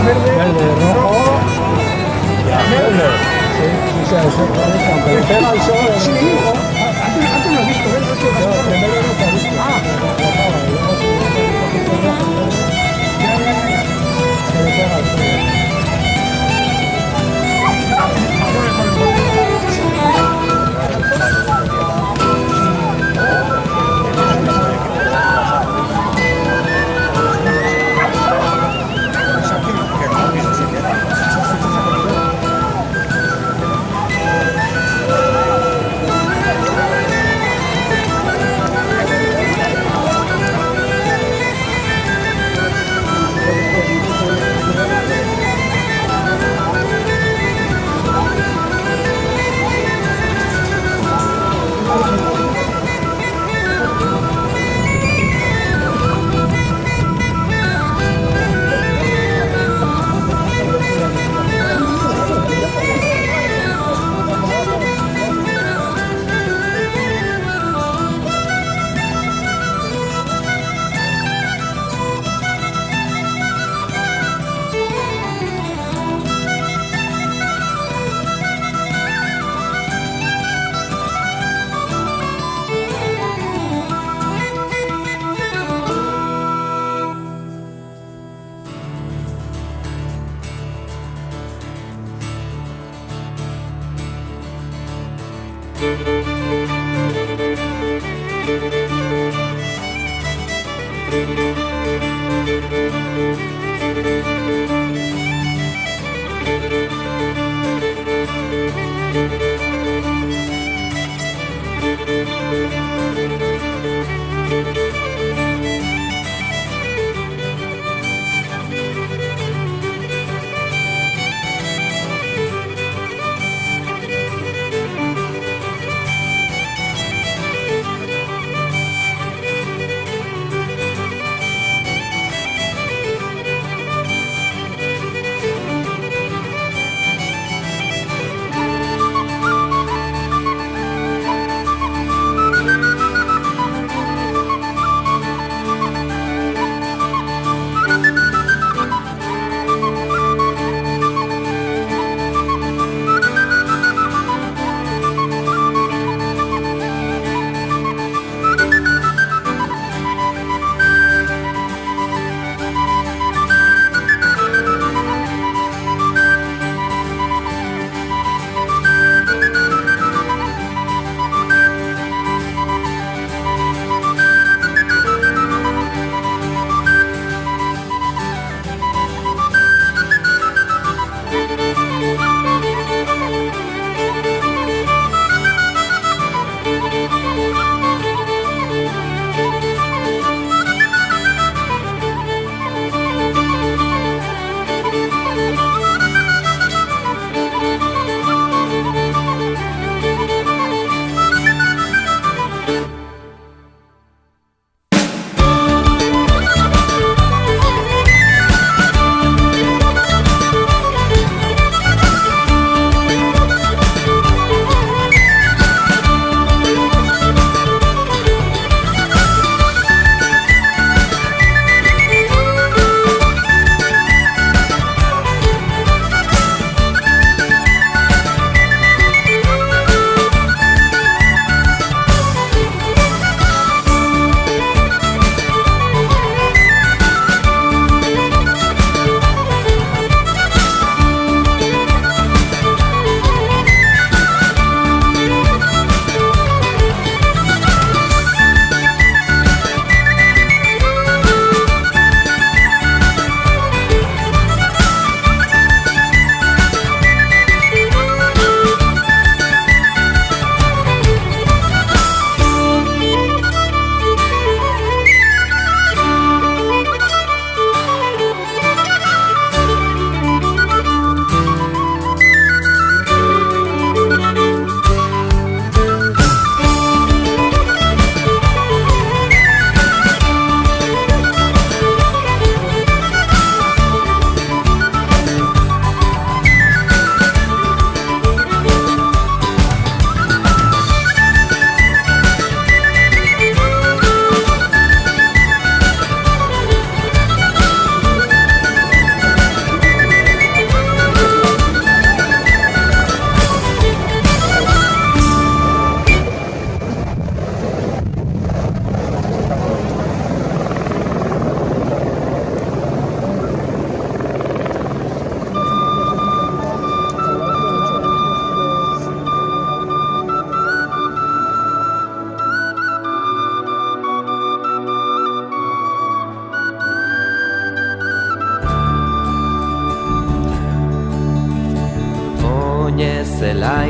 verde, rojo. Verde. Sí, sí, aunque pega el sol. Sí, antes lo he visto, ¿ves? Primero no te he visto. Se le pega el sol.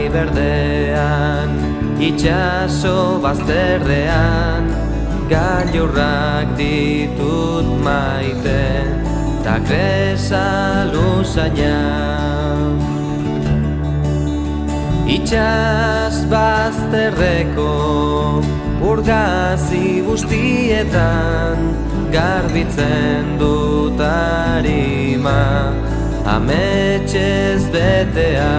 Ibai berdean, itxaso bazterrean, gailurrak ditut maite, ta kresa luzaina. Itxas bazterreko urgazi guztietan, garbitzen dut arima, ametxez betea.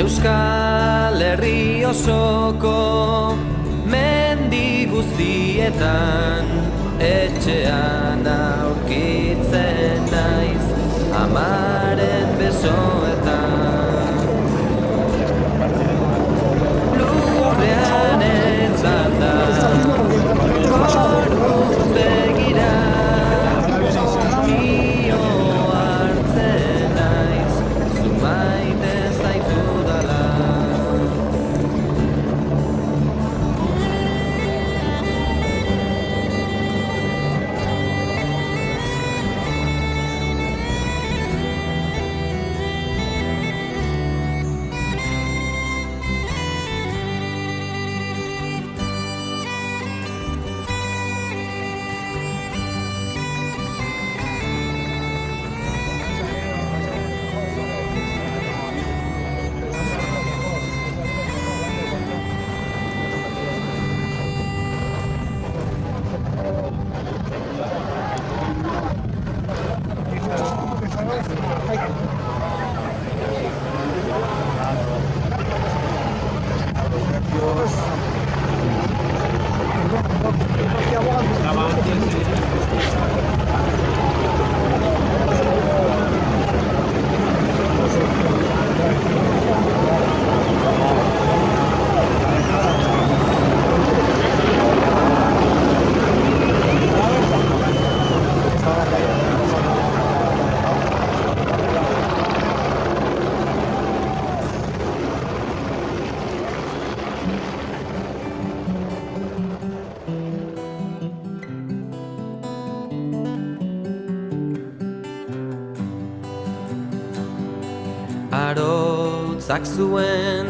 Euskal Herri osoko mendi guztietan, etxean aurkitzen naiz amaren besoetan. Lurrean etzanda goruz begira, io hartzen naiz, zu maite zaitu dala. Arotzak zuen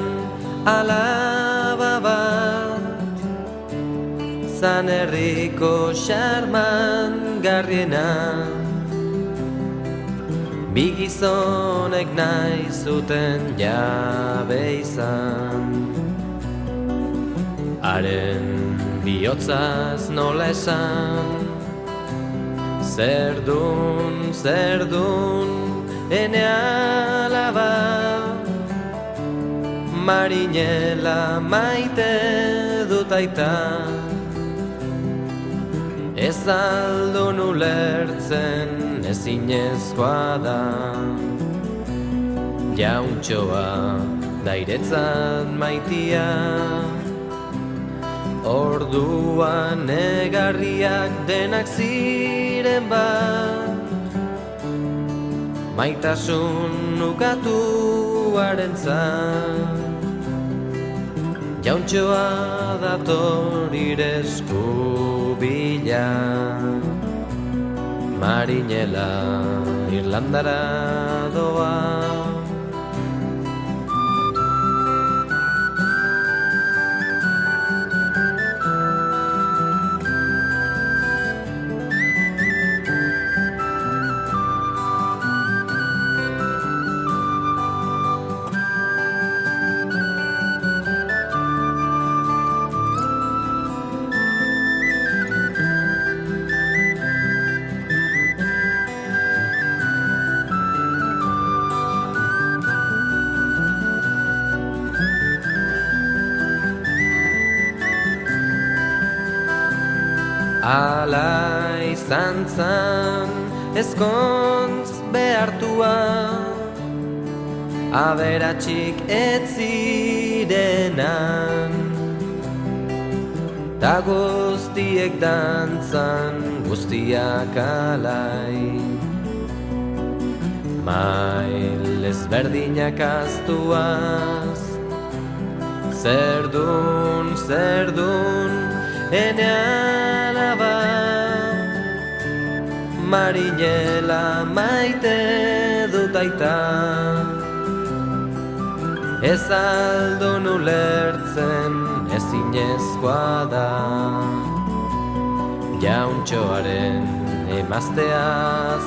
alaba bat, Zan herriko xarman garriena, bi gizonek nahi zuten jabe izan. Haren bihotzaz nola esan, zer dun ene alaba, marinela maite dut aita. Ez aldun ulertzen ezinezkoa da, jauntxoa dairetzat maitia. Orduan egarriak denak ziren bat, maitasun ukatuarentzat. Jauntxoa dator ire esku bila, marinela Irlandara doa. Ala izan zan ezkontz behartua, aberatsik ez zirenan, ta guztiek dantzan, guztiak alai. Mail ezberdinak aztuaz, zerdun, ene alaba, marinela maite dut aita. Ez aldun ulertzen ezinezkoa da, jauntxoaren emaztea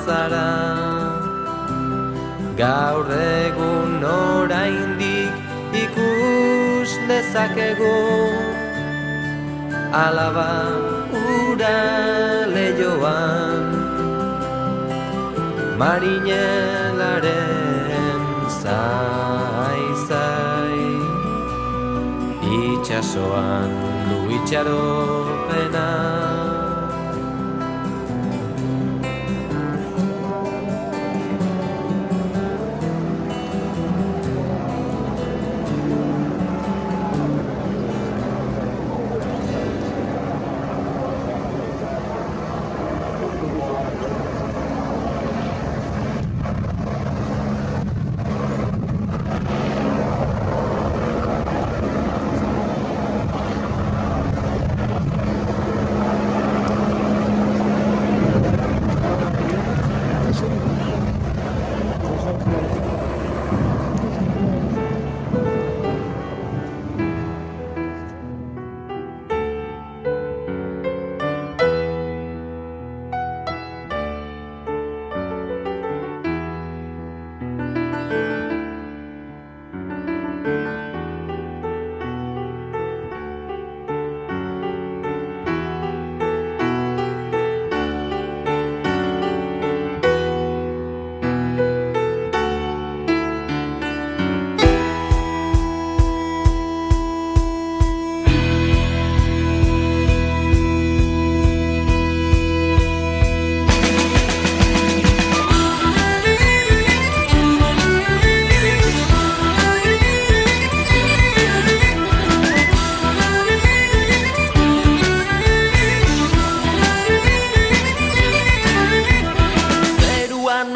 zara. Gaur egun oraindik ikus dezakegu, alaba ura leioan, marinelaren zai, itxasoan du itxaropena.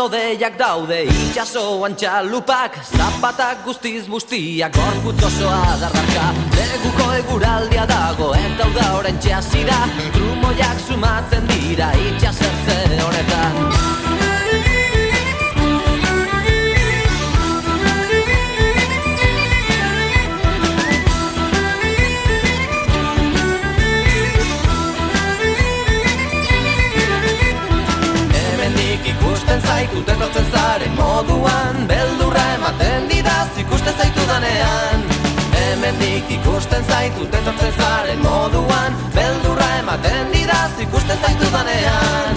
Odeiak daude, itxasoan txalupak, zapatak guztiz bustiak, gorputz osoa dardarka. Neguko eguraldia dago, eta hau da orentxe hasira, trumoiak sumatzen dira, itxasertze honetan. Ikusten zaitut etortzen zaren moduan, beldurra ematen didaz ikusten zaitu danean. Hemendik ikusten zaitut etortzen zaren moduan, beldurra ematen didaz ikusten zaitu danean.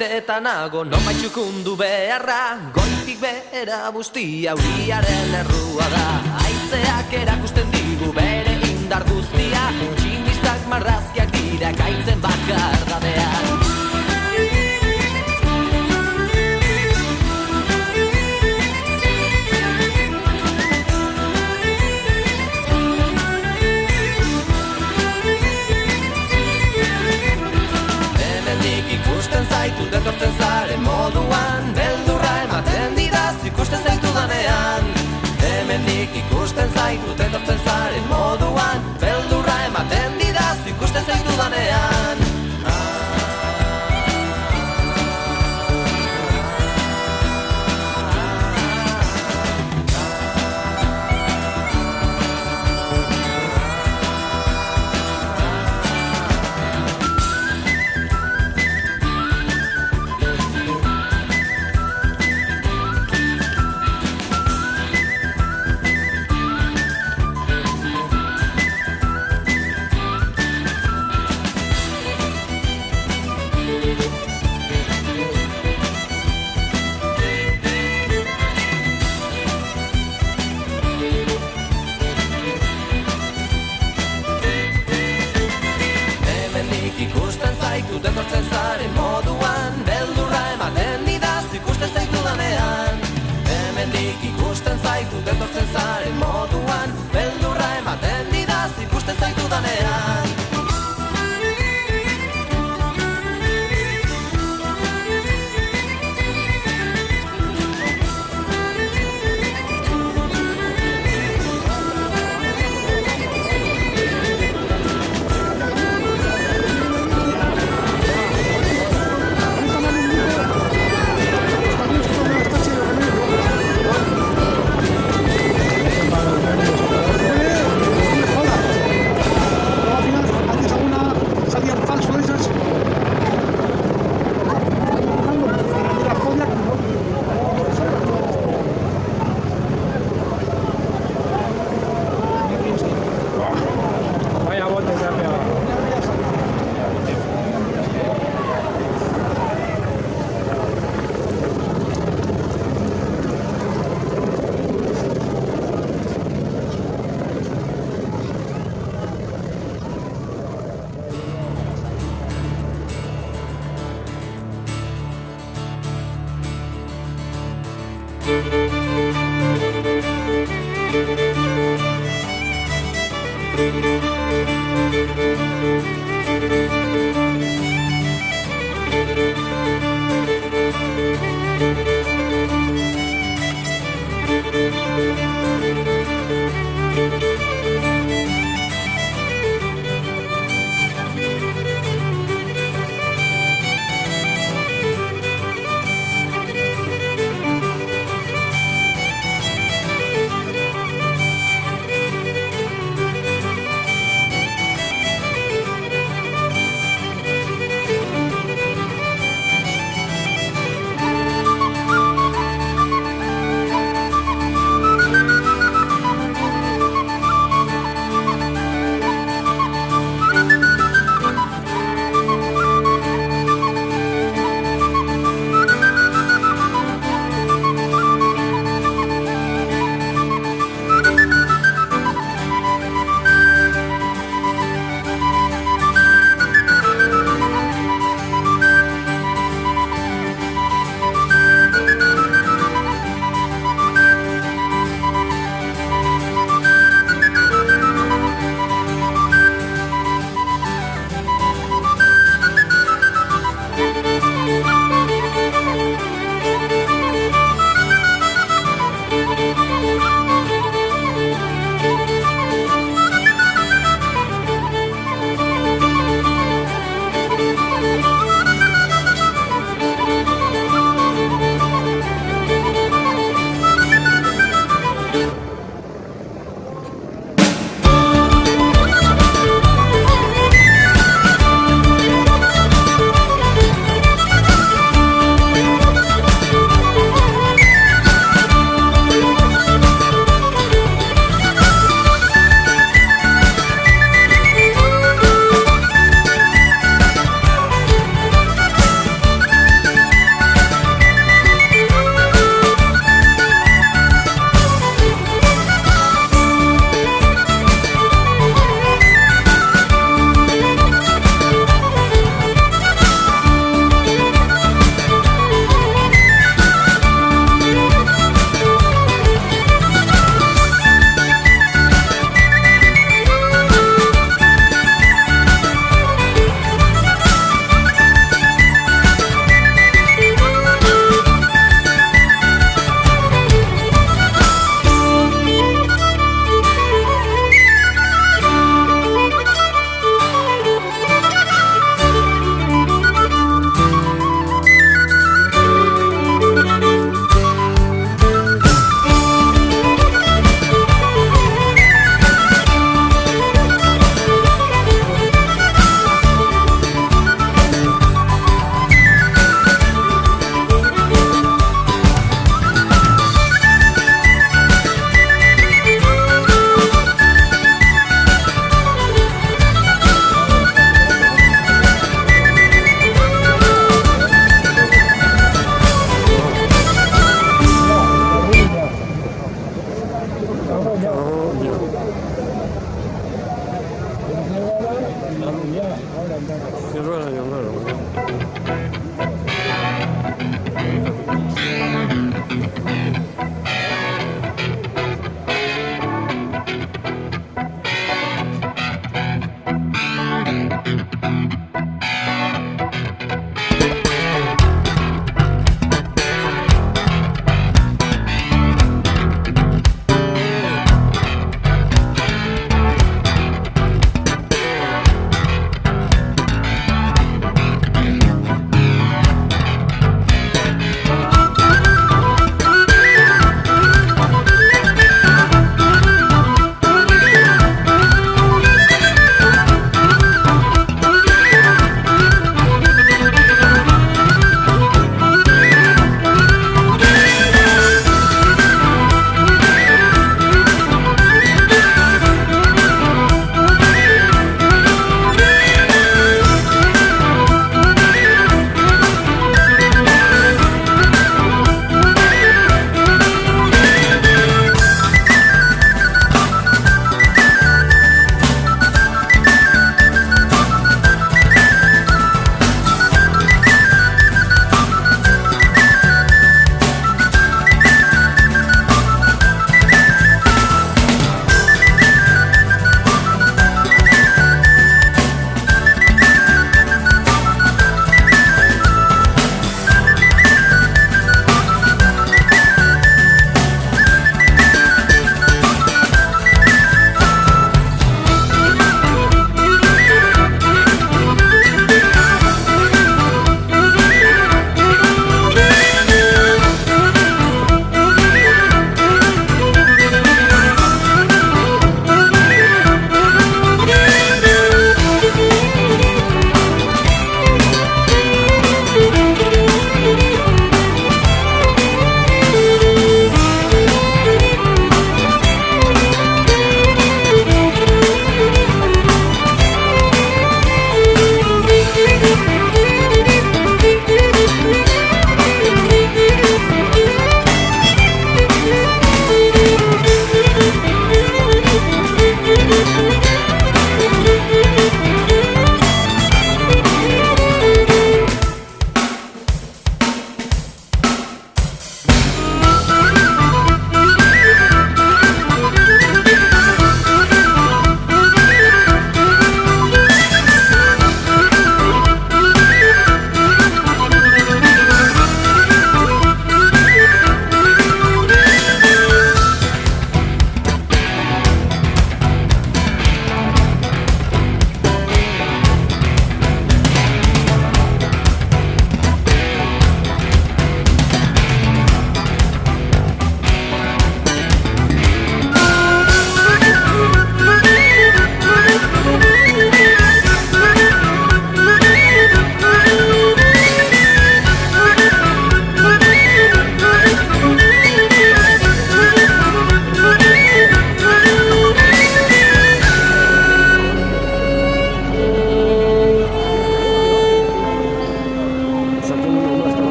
Eta nago, nonbait txukundu beharra, goitik behera bustia uriaren errua da. Haizeak erakusten digu bere indar guztia, tximistak marrazkiak dira gaitzen bakar dadean. Ikusten zaitut etortzen zaren moduan, beldurra ematen didaz ikusten zaitu danean. Hemendik ikusten zaitut etortzen zaren moduan, beldurra ematen didaz ikusten zaitu danean. Hemendik ikusten zaitut etortzen zaren moduan, beldurra ematen didaz ikusten zaitudanean. Hemendik ikusten zaitut etortzen zaren moduan, beldurra ematen didaz ikusten zaitudanean.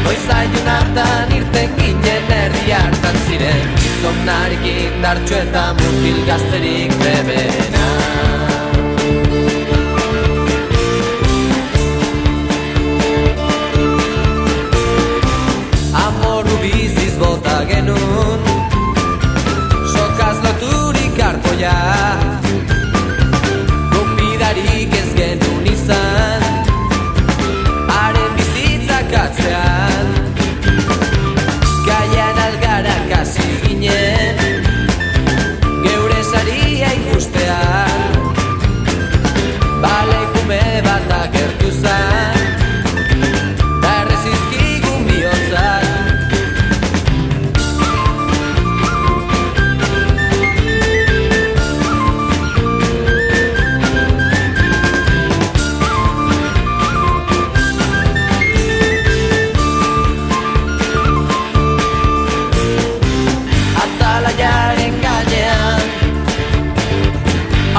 Goiz ailun hartan irten ginen herri hartan ziren gizon Gizonarekin dartxo eta mutil gazterik trebena. Amoru biziz bota genuen, sokaz loturik arpoia, gopidarik ez genuen izan, haren bizitzak atzean. Gaian algarak hasi ginen, geure saria ikustean, balekume bat agertu zan, da errezizkigun bihotzak. Atalaiaren gainean,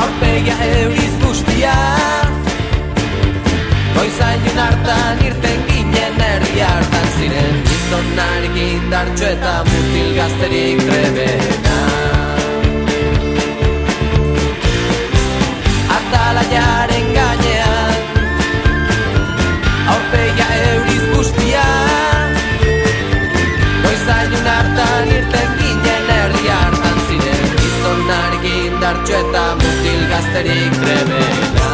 aurpegia euriz guztia, goizainun hartan irten ginen herri hartan ziren, gizonarekin dartxo eta mutil gazterik trebena. Atalaiaren gainean, aurpegia euriz guztia, goizainun hartan irten ginen herri hartan ziren, gizonarekin dartxo eta mutil gazterik trebena.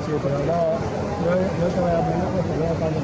Sí, pero no te vayas a poner porque luego cuando